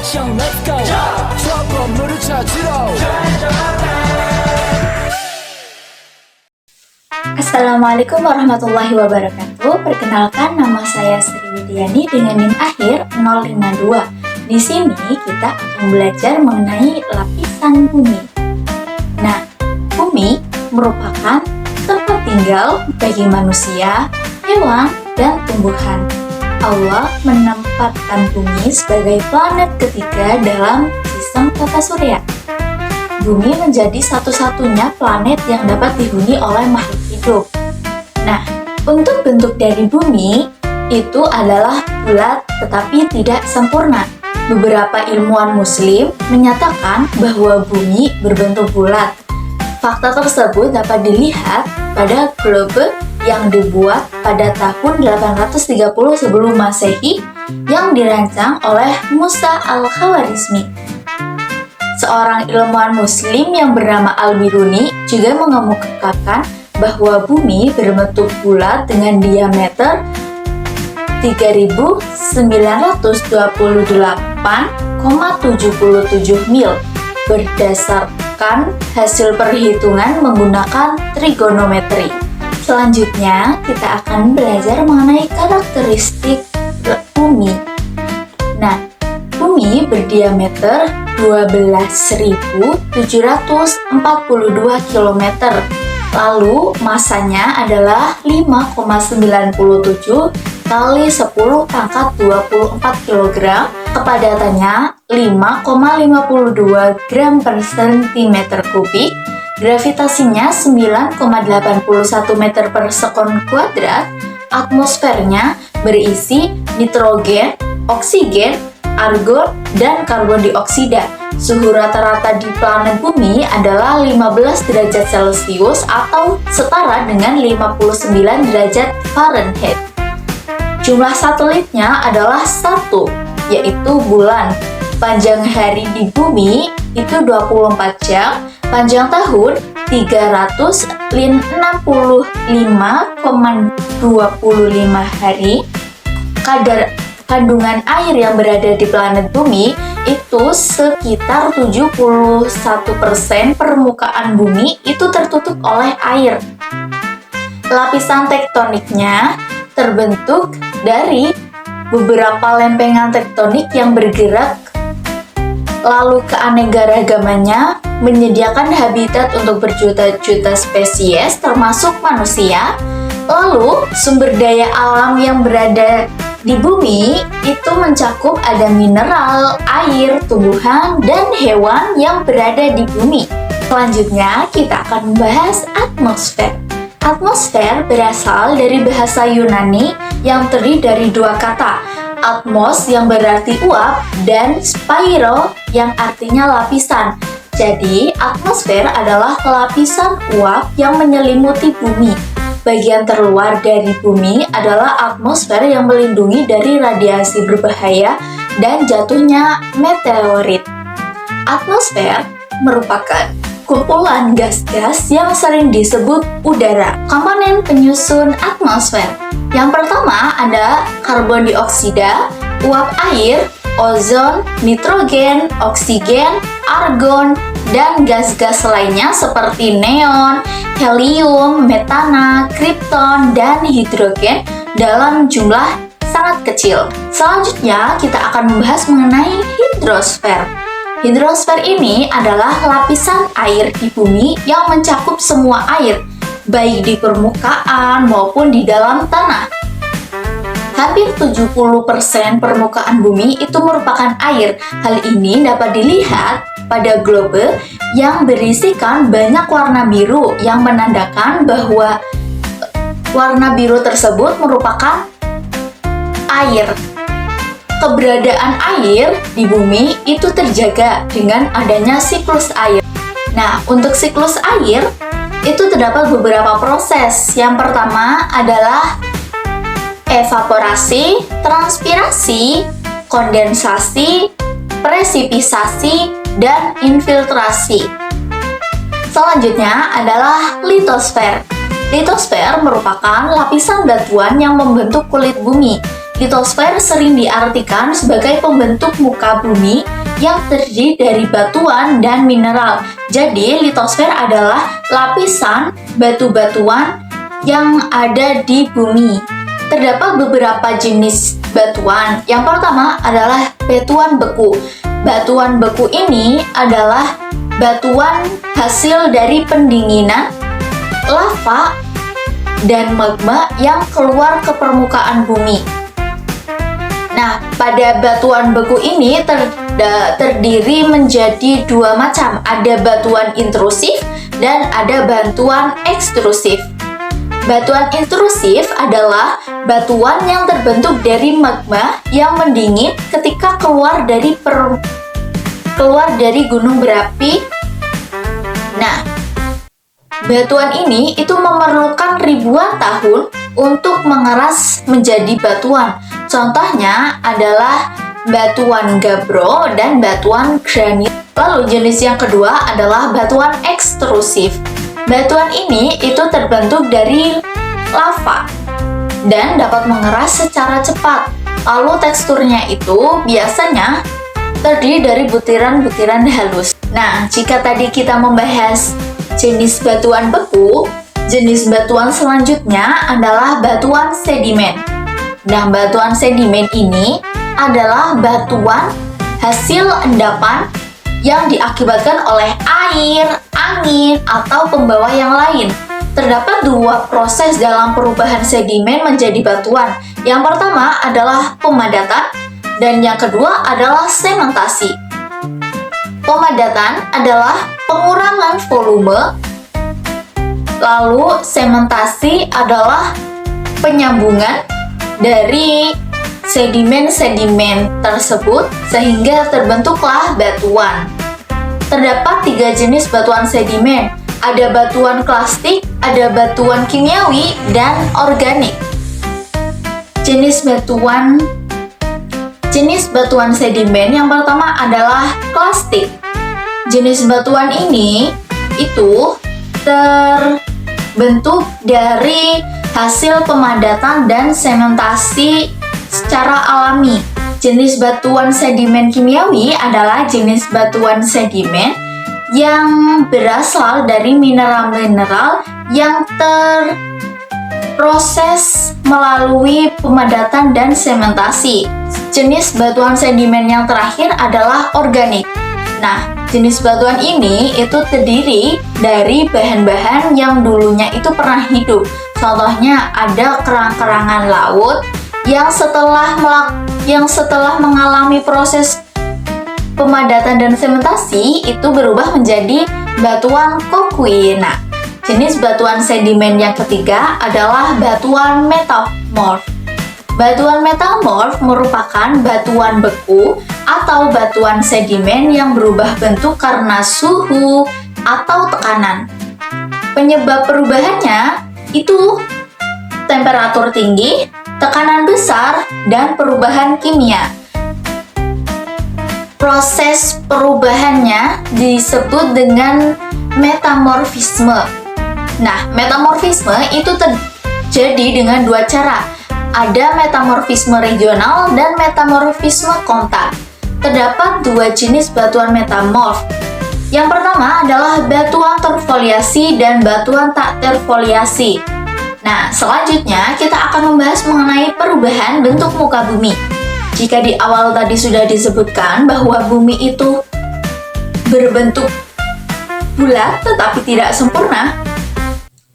액션 let's go 저 건물을 찾으러 Assalamualaikum warahmatullahi wabarakatuh. Perkenalkan, nama saya Sri Widiani dengan NIM akhir 052. Di sini kita akan belajar mengenai lapisan bumi. Nah, bumi merupakan tempat tinggal bagi manusia, hewan, dan tumbuhan. Allah menempatkan bumi sebagai planet ketiga dalam sistem tata surya. Bumi menjadi satu-satunya planet yang dapat dihuni oleh makhluk hidup. Nah, untuk bentuk dari bumi itu adalah bulat tetapi tidak sempurna. Beberapa ilmuwan muslim menyatakan bahwa bumi berbentuk bulat. Fakta tersebut dapat dilihat pada globe yang dibuat pada tahun 830 sebelum Masehi yang dirancang oleh Musa al-Khawarizmi. Seorang ilmuwan muslim yang bernama Al-Biruni juga mengemukakan bahwa bumi berbentuk bulat dengan diameter 3.928,77 mil berdasarkan hasil perhitungan menggunakan trigonometri. Selanjutnya, kita akan belajar mengenai karakteristik bumi. Nah, bumi berdiameter 12.742 km. Lalu, masanya adalah 5,97 kali 10 pangkat 24 kg. Kepadatannya 5,52 gram per centimeter kubik. Gravitasinya 9,81 meter per sekon kuadrat. Atmosfernya berisi nitrogen, oksigen, argon, dan karbon dioksida. Suhu rata-rata di planet bumi adalah 15 derajat Celcius atau setara dengan 59 derajat Fahrenheit. Jumlah satelitnya adalah 1, yaitu bulan. Panjang hari di bumi itu 24 jam, panjang tahun 365,25 hari. Kadar kandungan air yang berada di planet bumi itu sekitar 71% permukaan bumi itu tertutup oleh air. Lapisan tektoniknya terbentuk dari beberapa lempengan tektonik yang bergerak. Lalu keanekaragamannya menyediakan habitat untuk berjuta-juta spesies termasuk manusia. Lalu sumber daya alam yang berada di bumi itu mencakup ada mineral, air, tumbuhan, dan hewan yang berada di bumi. Selanjutnya kita akan membahas atmosfer. Atmosfer berasal dari bahasa Yunani yang terdiri dari dua kata, atmos yang berarti uap dan spiro yang artinya lapisan. Jadi, atmosfer adalah lapisan uap yang menyelimuti bumi. Bagian terluar dari bumi adalah atmosfer yang melindungi dari radiasi berbahaya dan jatuhnya meteorit. Atmosfer merupakan kumpulan gas-gas yang sering disebut udara. Komponen penyusun atmosfer. Yang pertama ada karbon dioksida, uap air, ozon, nitrogen, oksigen, argon, dan gas-gas lainnya seperti neon, helium, metana, kripton, dan hidrogen dalam jumlah sangat kecil. Selanjutnya kita akan membahas mengenai hidrosfer. Hidrosfer ini adalah lapisan air di bumi yang mencakup semua air, baik di permukaan maupun di dalam tanah. Hampir 70% permukaan bumi itu merupakan air. Hal ini dapat dilihat pada globe yang berisikan banyak warna biru yang menandakan bahwa warna biru tersebut merupakan air. Keberadaan air di bumi itu terjaga dengan adanya siklus air. Nah, untuk siklus air itu terdapat beberapa proses. Yang pertama adalah evaporasi, transpirasi, kondensasi, presipitasi, dan infiltrasi. Selanjutnya adalah litosfer. Litosfer merupakan lapisan batuan yang membentuk kulit bumi. litosfer sering diartikan sebagai pembentuk muka bumi yang terdiri dari batuan dan mineral. Jadi, litosfer adalah lapisan batu-batuan yang ada di bumi. Terdapat beberapa jenis batuan. Yang pertama adalah batuan beku. Batuan beku ini adalah batuan hasil dari pendinginan lava dan magma yang keluar ke permukaan bumi. Nah, pada batuan beku ini terdiri menjadi dua macam. Ada batuan intrusif dan ada batuan ekstrusif. Batuan intrusif adalah batuan yang terbentuk dari magma yang mendingin ketika keluar dari gunung berapi. Nah, batuan ini itu memerlukan ribuan tahun untuk mengeras menjadi batuan. Contohnya adalah batuan gabbro dan batuan granit. Lalu jenis yang kedua adalah batuan ekstrusif. Batuan ini itu terbentuk dari lava dan dapat mengeras secara cepat. Lalu teksturnya itu biasanya terdiri dari butiran-butiran halus. Nah, jika tadi kita membahas jenis batuan beku, jenis batuan selanjutnya adalah batuan sedimen. Nah, batuan sedimen ini adalah batuan hasil endapan yang diakibatkan oleh air, angin, atau pembawa yang lain. Terdapat dua proses dalam perubahan sedimen menjadi batuan. Yang pertama adalah pemadatan dan yang kedua adalah sementasi. Pemadatan adalah pengurangan volume, lalu sementasi adalah penyambungan dari sedimen-sedimen tersebut sehingga terbentuklah batuan. Terdapat tiga jenis batuan sedimen. Ada batuan klastik, ada batuan kimiawi, dan organik. Jenis batuan sedimen yang pertama adalah klastik. Jenis batuan ini itu terbentuk dari hasil pemadatan dan sementasi secara alami. Jenis batuan sedimen kimiawi adalah jenis batuan sedimen yang berasal dari mineral-mineral yang terproses melalui pemadatan dan sementasi. Jenis batuan sedimen yang terakhir adalah organik. Nah, jenis batuan ini itu terdiri dari bahan-bahan yang dulunya itu pernah hidup. Contohnya ada kerang-kerangan laut yang setelah mengalami proses pemadatan dan sementasi itu berubah menjadi batuan kokui. Nah, jenis batuan sedimen yang ketiga adalah batuan metamorf. Batuan metamorf merupakan batuan beku atau batuan sedimen yang berubah bentuk karena suhu atau tekanan. Penyebab perubahannya itu temperatur tinggi, tekanan besar, dan perubahan kimia. Proses perubahannya disebut dengan metamorfisme. Nah, metamorfisme itu terjadi dengan dua cara. Ada metamorfisme regional dan metamorfisme kontak. Terdapat dua jenis batuan metamorf. Yang pertama adalah batuan terfoliasi dan batuan tak terfoliasi. Nah, selanjutnya kita akan membahas mengenai perubahan bentuk muka bumi. Jika di awal tadi sudah disebutkan bahwa bumi itu berbentuk bulat tetapi tidak sempurna,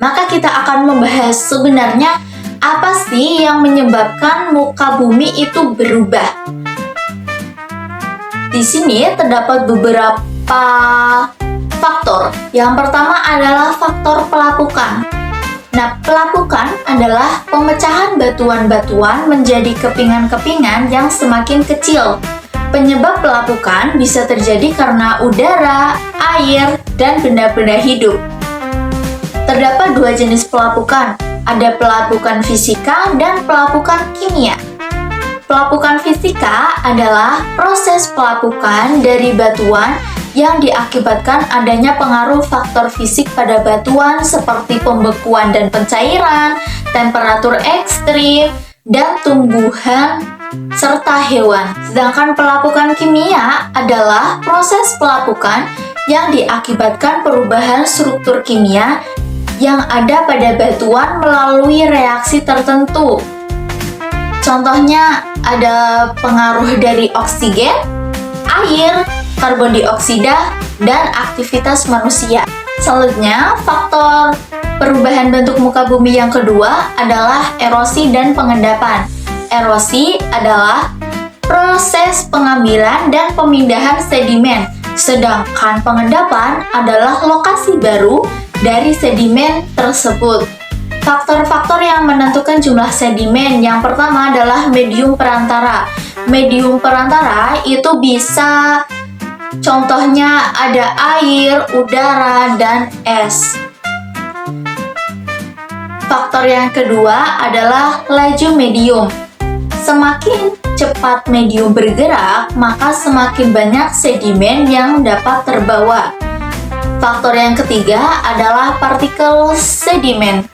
maka kita akan membahas sebenarnya apa sih yang menyebabkan muka bumi itu berubah. Di sini terdapat beberapa faktor. Yang pertama adalah faktor pelapukan. Nah, pelapukan adalah pemecahan batuan-batuan menjadi kepingan-kepingan yang semakin kecil. Penyebab pelapukan bisa terjadi karena udara, air, dan benda-benda hidup. Terdapat dua jenis pelapukan, ada pelapukan fisika dan pelapukan kimia. Pelapukan fisika adalah proses pelapukan dari batuan yang diakibatkan adanya pengaruh faktor fisik pada batuan seperti pembekuan dan pencairan, temperatur ekstrim, dan tumbuhan serta hewan. Sedangkan pelapukan kimia adalah proses pelapukan yang diakibatkan perubahan struktur kimia yang ada pada batuan melalui reaksi tertentu. Contohnya ada pengaruh dari oksigen, air, karbon dioksida, dan aktivitas manusia. Selanjutnya, faktor perubahan bentuk muka bumi yang kedua adalah erosi dan pengendapan. Erosi adalah proses pengambilan dan pemindahan sedimen, sedangkan pengendapan adalah lokasi baru dari sedimen tersebut. Faktor-faktor yang menentukan jumlah sedimen yang pertama adalah medium perantara. Medium perantara itu bisa contohnya ada air, udara, dan es. Faktor yang kedua adalah laju medium. Semakin cepat medium bergerak, maka semakin banyak sedimen yang dapat terbawa. Faktor yang ketiga adalah partikel sedimen,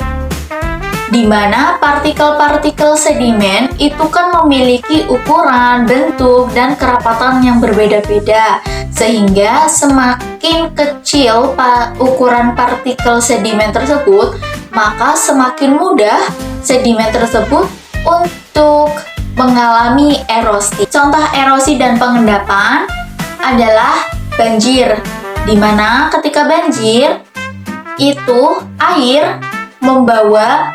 di mana partikel-partikel sedimen itu kan memiliki ukuran, bentuk, dan kerapatan yang berbeda-beda, sehingga semakin kecil ukuran partikel sedimen tersebut, maka semakin mudah sedimen tersebut untuk mengalami erosi. Contoh erosi dan pengendapan adalah banjir, di mana ketika banjir itu air membawa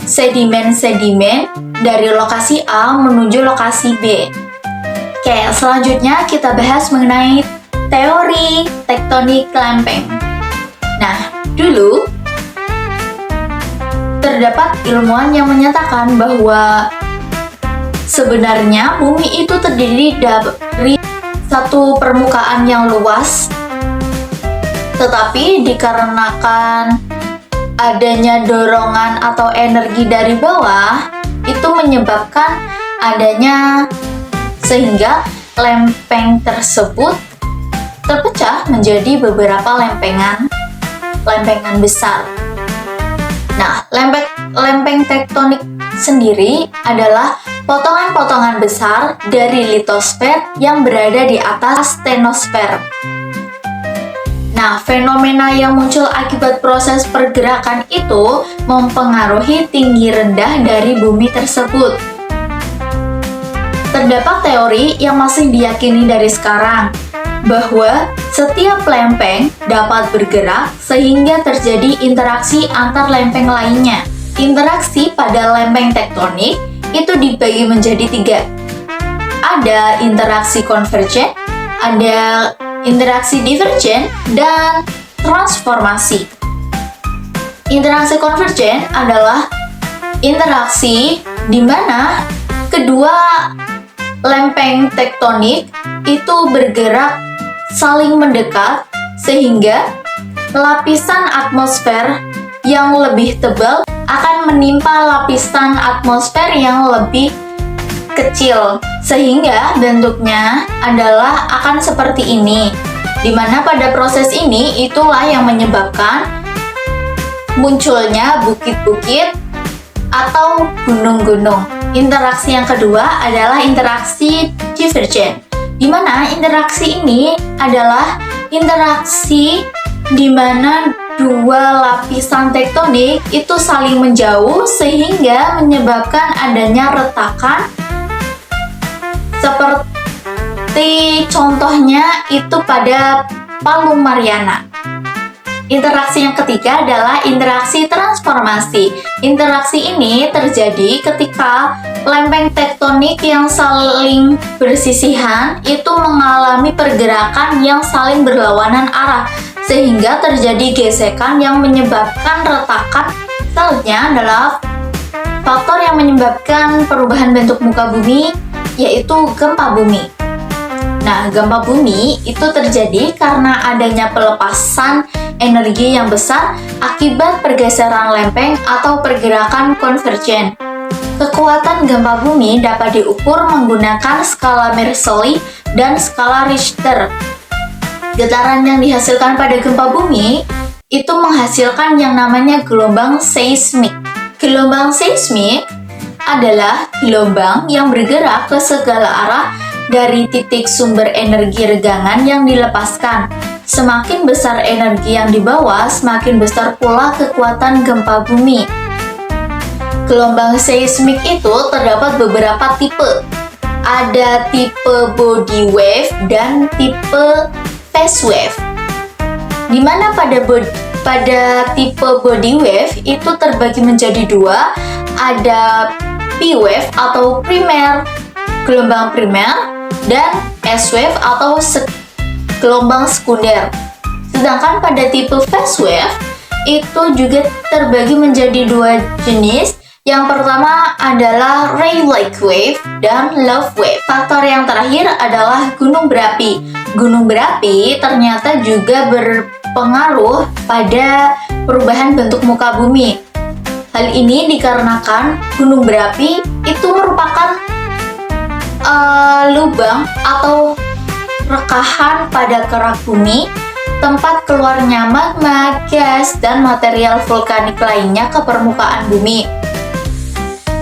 sedimen-sedimen dari lokasi A menuju lokasi B. Oke, selanjutnya kita bahas mengenai teori tektonik lempeng. Nah, dulu terdapat ilmuwan yang menyatakan bahwa sebenarnya bumi itu terdiri dari satu permukaan yang luas, tetapi dikarenakan adanya dorongan atau energi dari bawah, itu menyebabkan adanya sehingga lempeng tersebut terpecah menjadi beberapa lempengan besar. Nah, lempeng tektonik sendiri adalah potongan-potongan besar dari litosfer yang berada di atas stenosfer. Nah, fenomena yang muncul akibat proses pergerakan itu mempengaruhi tinggi rendah dari bumi tersebut. Terdapat teori yang masih diyakini dari sekarang, bahwa setiap lempeng dapat bergerak sehingga terjadi interaksi antar lempeng lainnya. Interaksi pada lempeng tektonik itu dibagi menjadi 3. Ada interaksi konvergen, ada interaksi divergen, dan transformasi. Interaksi konvergen adalah interaksi di mana kedua lempeng tektonik itu bergerak saling mendekat sehingga lapisan atmosfer yang lebih tebal akan menimpa lapisan atmosfer yang lebih kecil, sehingga bentuknya adalah akan seperti ini, di mana pada proses ini itulah yang menyebabkan munculnya bukit-bukit atau gunung-gunung. Interaksi yang kedua adalah interaksi divergen, di mana interaksi ini adalah interaksi di mana dua lapisan tektonik itu saling menjauh sehingga menyebabkan adanya retakan, seperti contohnya itu pada Palu Mariana. Interaksi yang ketiga adalah interaksi transformasi. Interaksi ini terjadi ketika lempeng tektonik yang saling bersisihan itu mengalami pergerakan yang saling berlawanan arah, sehingga terjadi gesekan yang menyebabkan retakan. Selanjutnya adalah faktor yang menyebabkan perubahan bentuk muka bumi, yaitu gempa bumi. Nah, gempa bumi itu terjadi karena adanya pelepasan energi yang besar akibat pergeseran lempeng atau pergerakan konvergen. Kekuatan gempa bumi dapat diukur menggunakan skala Mercalli dan skala Richter. Getaran yang dihasilkan pada gempa bumi itu menghasilkan yang namanya gelombang seismik. Gelombang seismik adalah gelombang yang bergerak ke segala arah dari titik sumber energi regangan yang dilepaskan. Semakin besar energi yang dibawa, semakin besar pula kekuatan gempa bumi. Gelombang seismik itu terdapat beberapa tipe. Ada tipe body wave dan tipe phase wave. Di mana pada tipe body wave itu terbagi menjadi dua, ada P wave atau primer, gelombang primer, dan S wave atau gelombang sekunder. Sedangkan pada tipe phase wave itu juga terbagi menjadi dua jenis. Yang pertama adalah ray-like wave dan love wave. Faktor yang terakhir adalah gunung berapi. Gunung berapi ternyata juga berpengaruh pada perubahan bentuk muka bumi. Hal ini dikarenakan gunung berapi itu merupakan lubang atau rekahan pada kerak bumi, tempat keluarnya magma, gas, dan material vulkanik lainnya ke permukaan bumi.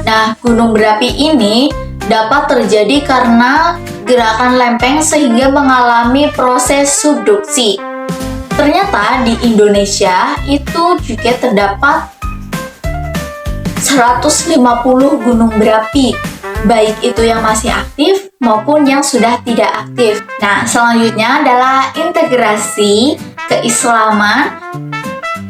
Nah, gunung berapi ini dapat terjadi karena gerakan lempeng sehingga mengalami proses subduksi. Ternyata di Indonesia itu juga terdapat 150 gunung berapi, baik itu yang masih aktif maupun yang sudah tidak aktif. Nah, selanjutnya adalah integrasi keislaman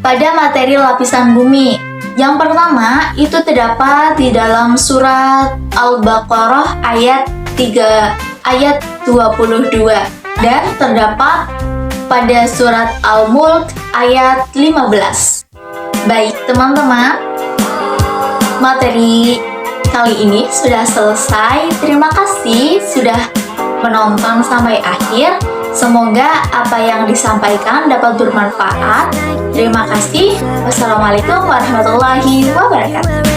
pada materi lapisan bumi. Yang pertama itu terdapat di dalam surat Al-Baqarah ayat 22 dan terdapat pada surat Al-Mulk ayat 15. Baik teman-teman, materi kali ini sudah selesai. Terima kasih sudah menonton sampai akhir. Semoga apa yang disampaikan dapat bermanfaat. Terima kasih. Wassalamualaikum warahmatullahi wabarakatuh.